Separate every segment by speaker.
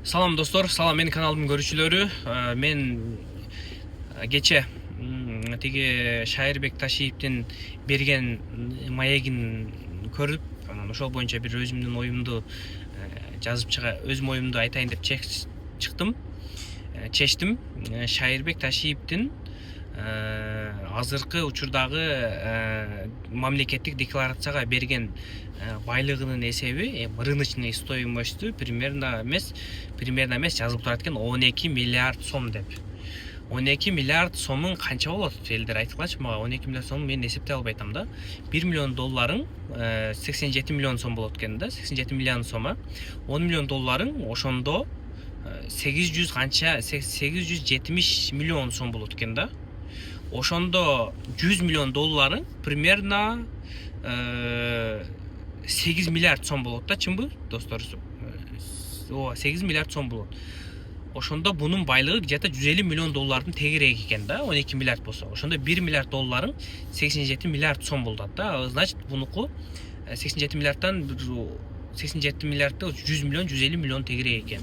Speaker 1: Салам достор, салам менин каналымдын көрүүчүлөрү. Мен кече тиги Шайырбек Ташиевдин берген маегин көрүп, анан ошол боюнча бир өзүмдүн оюмду жазып өзүм оюмду айтайын деп чыктым. Чечтим. Шайырбек Ташиевдин азыркы учурдагы мамлекеттик декларацияга берген байлыгынын эсеби рыночный стоимостью примерно эмес жазылып турат экен 12 миллиард сом деп. 12 миллиард сомун канча болот элдер айткылачы мага. 12 миллиард сом мен эсептей албай атам да. 1 миллион долларың 87 миллион сом болот экен да. 87 миллион сома 10 миллион долларың ошондо 870 миллион сом болот экен да. Ошондо 100 миллион долларың примерно 8 миллиард сом болот да, чынбы достор? 8 миллиард сом болот. Ошондо бунун байлыгы где-то 150 миллион доллардын тегереги экен да, 12 миллиард болсо. Ошондо 1 миллиард долларың 87 миллиард сом болот да. Значит, бунуку 87 миллиардтан 87 миллиардда 100 миллион 150 миллион тегереги экен.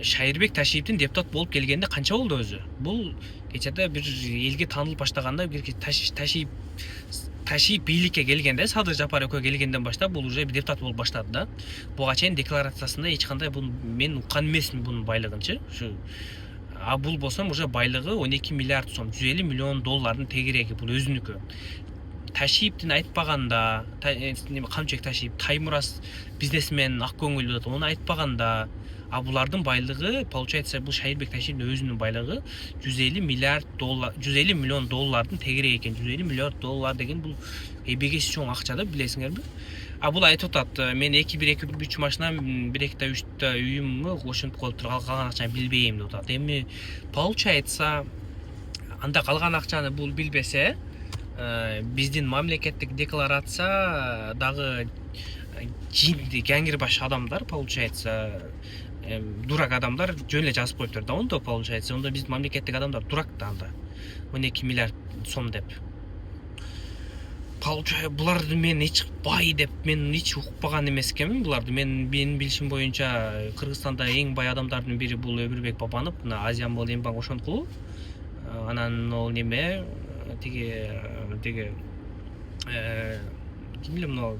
Speaker 1: Шайырбек Ташиевдин депутат болуп келгенде канча болду өзү? Бул кечеде бир элге таанылып баштаганда, бир Ташиев бийликке келгенде, Садыр Жапар экөө келгенден баштап бул уже депутат болуп баштады да. Буга чейин декларациясында эч кандай мен уккан эмесмин бунун байлыгынчы. Бул болсо уже байлыгы 12 миллиард сом, 150 миллион доллардын тегереги, бул өзүнүкү. Ташиевдин айтпаганда, Камчыбек Ташиев Таймураз бизнесмен, ак көңүлдүү, ону айтпаганда, булардын байлыгы, получается, бул Шайырбек Ташиевдин өзүнүн байлыгы 150 миллион доллардын тегереги экен. 150 миллиард доллар деген бул эбегеси чоң акча да, билесиңерби? Бул айтып атат, мен 1-2-3 машинам, 1-2-3 үйүм ошентип коюп туруп, калган акчаны билбейм деп атат. Эми получается, анда калган акчаны бул билбесе, биздин мамлекеттик декларация дагы жинди, кеңирбаш адамдар, получается, дурак адамдар жөн эле жазып коюптур да, ондо получается. Ондо биздин мамлекеттик адамдар дурак да анда. 12 миллиард сом деп. Получается, буларды мен эч бай деп мен эч укпаган эмес экенмин буларды. Менин билишим боюнча Кыргызстанда эң бай адамдардын бири бул Өмүрбек Бабанов, мына Азиан Мол Эмбанк ошонткул. Анан ол неме тиги ким билем, мына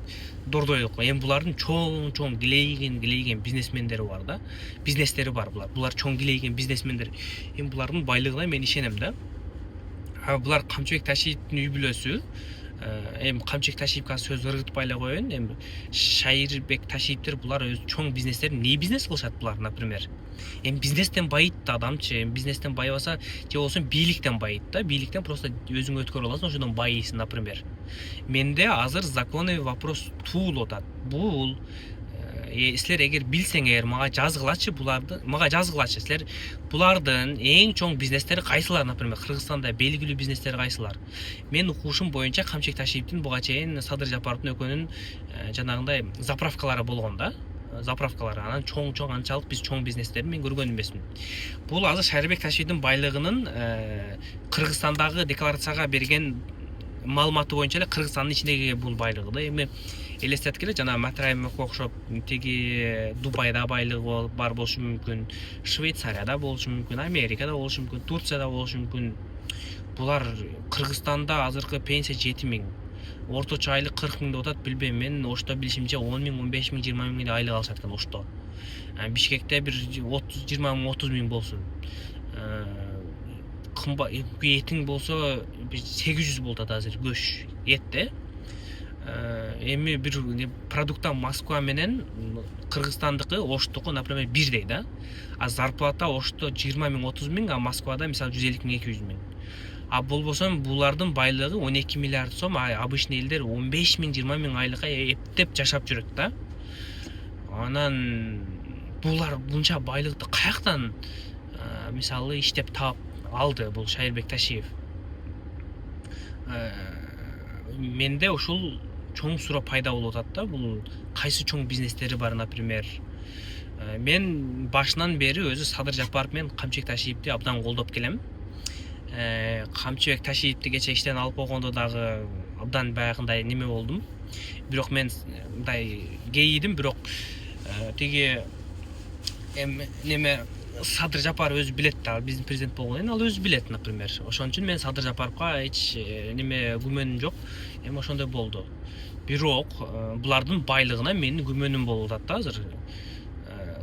Speaker 1: Дордойлук. Эми булардын чоң килейген бизнесмендери бар да. Бизнестери бар булар. Булар чоң килейген бизнесмендер. Эми булардын байлыгына мен ишенем да. Булар Камчыбек Ташиевдин үй бүлөсү. Эми Камчыбек Ташиевге сөз ыргытпай эле коеюн. Эми Шайырбек Ташиевдер булар өз чоң бизнестерин эмне бизнес кылышат булар, например? Эми бизнестен байыйт да адамчы. Эми бизнестен байыбаса, же болбосо бийликтен байыйт да. Бийликтен просто өзүң өткөрүп аласың, ошондон байыйсың, например. Менде азыр законный вопрос туулуп атат. Бул силер эгер билсеңер, мага жазгылачы буларды, силер булардын эң чоң бизнестери кайсылар, например, Кыргызстанда белгилүү бизнестери кайсылар? Мен укушум боюнча Камчыбек Ташиевдин буга чейин Садыр Жапаровдун экөөнүн жанагындай заправкалары болгон да. Заправкалар, анан чоң анчалык биз чоң бизнестерин мен көргөн эмесмин. Бул азыр Шайырбек Ташиевдин байлыгынын Кыргызстандагы декларацияга берген маалыматы боюнча эле Кыргызстандын ичиндеги бул байлыгы да. Эми элестеткиле, жана Матраимовго окшоп тиги Дубайда байлыгы бар болушу мүмкүн, Швейцарияда болушу мүмкүн, Америкада болушу мүмкүн, Турцияда болушу мүмкүн. Булар Кыргызстанда азыркы пенсия 7 000, орточо айлык 40 000 деп атат, билбейм. Мен ошто билишимче 10 000, 15 000, 20 000 айлык алышат экен ошто. Бишкекте бир 20 000, 30 000 болсун. Этиң болсо 800 болот азыр көш этте. Эми бир продукттан Москва менен Кыргызстандыкы, Оштуку, например, бирдей да. Зарплата Ошто 20 000, 30 000, а Москвада мисалы 150 000, 200 000. Болбосо булардын байлыгы 12 миллиард сом, обычный элдер 15 000, 20 000 айлыкка эптеп жашап жүрөт да. Анан булар мынча байлыкты каяктан мисалы иштеп таап алды бул Шайырбек Ташиев? Менде ушул чоң суроо пайда болуп атат да. Бул кайсы чоң бизнестери бар, например? Мен башынан бери өзү Садыр Жапаров менен Камчыбек Ташиевди абдан колдоп келем. Камчыбек Ташиевди кече иштен алып койгондо дагы абдан баягындай неме болдум. Бирок мен мындай кейидим, бирок тиги эми неме Садыр Жапаров өзү билет да, биздин президент болгондон ал өзү билет, например. Ошон үчүн мен Садыр Жапаровго эч неме күмөнүм жок. Эми ошондой болду. Бирок булардын байлыгына менин күмөнүм болуп атат да азыр.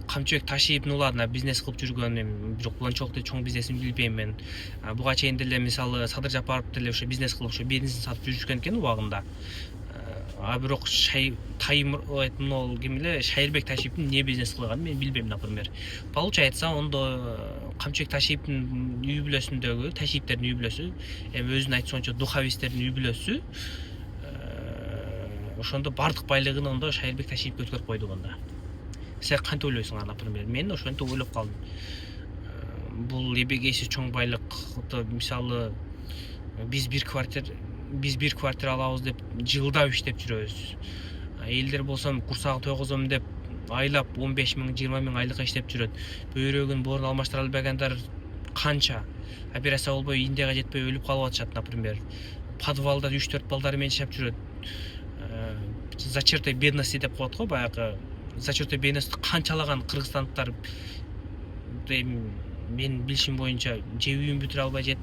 Speaker 1: Камчыбек Ташиевдин уларына бизнес кылып жүргөн, эми бирок бул анчалык чоң бизнесин билбейм мен. Буга чейин деле мисалы Садыр Жапаров деле ошо бизнес кылып ошо бензин сатып жүрүшкөн экен убагында. Бирок ким эле Шайырбек Ташиевдин эмне бизнес кылганын мен билбейм, например. Получается, ондо Камчыбек Ташиевдин үй бүлөсүндөгү, Ташиевдердин үй бүлөсү, эми өзүнүн айтуусунча духовистердин үй бүлөсү, ошондо бардык байлыгын ондо Шайырбек Ташиевге өткөрүп койду анда. Сен кантип ойлойсуңар, например? Мен ошентип ойлоп калдым. Бул эбегейсиз чоң байлыкты мисалы биз бир квартира алабыз деп жылдап иштеп жүрөбүз. Элдер болсо курсагын тойгозом деп айлап 15 миң, 20 миң айлыкка иштеп жүрөт. Бөйрөгүн боорун алмаштыра албагандар канча? Операция болбой Индияга жетпей өлүп калып атышат, например. Подвалда 3-4 балдары менен жашап жүрөт. За чертой бедности деп коет го, баягы за чертой бедности канчалаган кыргызстандыктар мен билишим боюнча же үйүн бүтүрө албай же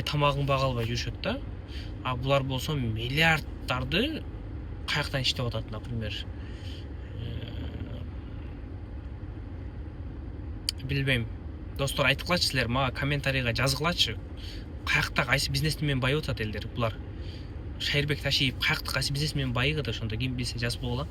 Speaker 1: тамагын бага албай жүрүшөт да. Булар болсо миллиарддарды каяктан иштеп атат, например. Билбейм. Достор, айтыкылачы силер, мага комментарийга жазгылачы. Каякта кайсы бизнесмен менен байып атат элдер булар? Шайырбек Ташиев каякта кайсы бизнесмен менен байыгы да, ошондо ким билсе жазып койгула.